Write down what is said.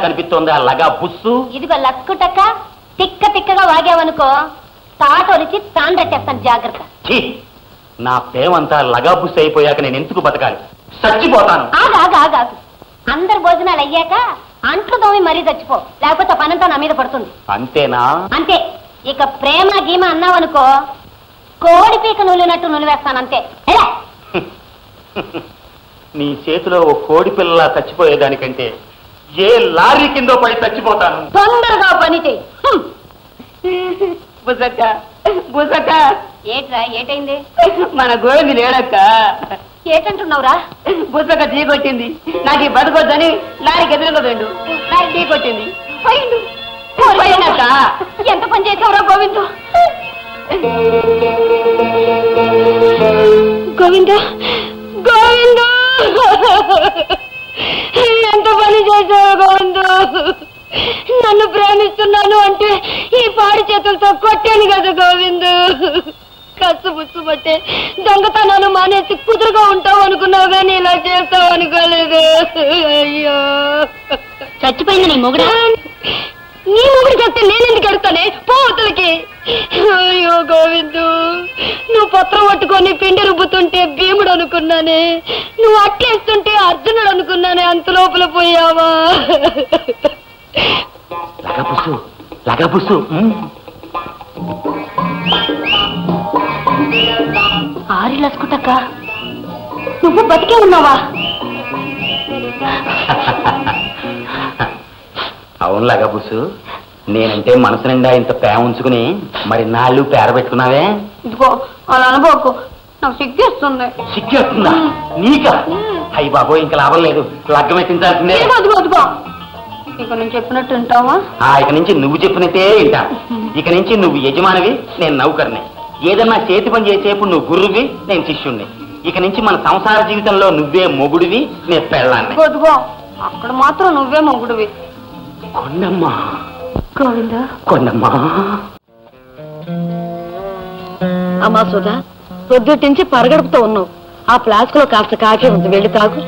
కనిపిస్తోంది ఆ లగా బుస్సు. ఇదిగో లక్కుటక్క, తిక్క తిక్కగా వాగావనుకో తాటొలిచి తాండ్రట్టేస్తాను, జాగ్రత్త. నా ప్రేమంతా లగా బుస్సు అయిపోయాక నేను ఎందుకు బతకాలి? చచ్చిపోతాను. ఆగాగాగాగు, అందరు భోజనాలు అయ్యాక అంట్లు తోమి మరీ చచ్చిపో, లేకపోతే పనంతా నా మీద పడుతుంది. అంతేనా? అంతే. ఇక ప్రేమ గీమ అన్నావనుకో కోడి పీక నులినట్టు నులివేస్తానంతే. నీ చేతిలో ఓ కోడి పిల్ల చచ్చిపోయేదానికంటే ఏ లారీ కిందో పడి చచ్చిపోతాను. తొందరగా పని చెయ్యి. బుసక్క బుసక్క, ఏట్రా ఏటైంది? మన గోవింది లేడక్క. ఏటంటున్నావురా? బుసక్క చీకొట్టింది, నాకు ఈ బతుకొద్దని లారీకి ఎదురుగా పోయిండు, లారీ చీకొట్టింది. పోయిండు. పోయిందక్క. ఎంత పని చేసావురా గోవిందు? గోవింద గోవింద, ఎంత పని చేసావు గోవిందు? నన్ను ప్రేమిస్తున్నాను అంటే ఈ పాడి చేతులతో కొట్టాను కదా గోవిందు. కసుబుచ్చు పట్టే దొంగతనాలు మానేసి కుదురుగా ఉంటావు అనుకున్నావు కానీ ఇలా చేస్తావు అనుకోలేదు. అయ్యో, చచ్చిపోయింది నీ మొగుడు. నీ మొగుడు చెప్తే నేనెందుకు ఎడతానే? పోతలకి. అయ్యో గోవిందు, నువ్వు పత్రం పట్టుకొని పిండి రుబ్బుతుంటే భీముడు అనుకున్నానే, నువ్వు అట్లేస్తుంటే అర్జునుడు అనుకున్నానే, అంత లోపల పోయావా? లగబుస్సు లగబుస్సు. ఆరి లసుకుటక్క, నువ్వు బతికే ఉన్నావా? అవును లగబుస్సు, నేనంటే మనసు నిండా ఇంత ప్రేమ ఉంచుకుని మరి నాళ్ళు పేర పెట్టుకున్నావే. ఇదిగో అలా అనుకోకు, నాకు సిగ్గేస్తుంది. సిగ్గేస్తుందా నీకా? అయ్యి బాబో, ఇంకా లాభం లేదు, లగ్గం ఎట్టించాల్సిందే. అదిగో ఇక నేను చెప్పినట్టు వింటావా? ఇక నుంచి నువ్వు చెప్పినట్టే వింటా. ఇక నుంచి నువ్వు యజమానివి, నేను నౌకర్ని. ఏదన్నా చేతి పని చేసేప్పుడు నువ్వు గురువి, నేను శిష్యుణ్ణి. ఇక నుంచి మన సంసార జీవితంలో నువ్వే మొగుడివి, నేను పెళ్ళాన్ని. అదిగో అక్కడ మాత్రం నువ్వే మొగుడివి. కొండమ్మా గోవిందా. కొండమ్మా. అమ్మా సుధా, పొద్దుటి నుంచి పరగడుపుతో ఉన్నావు. ఆ ఫ్లాస్క్ లో కాస్త కాకి ఉంది, వెళ్ళి తాగు.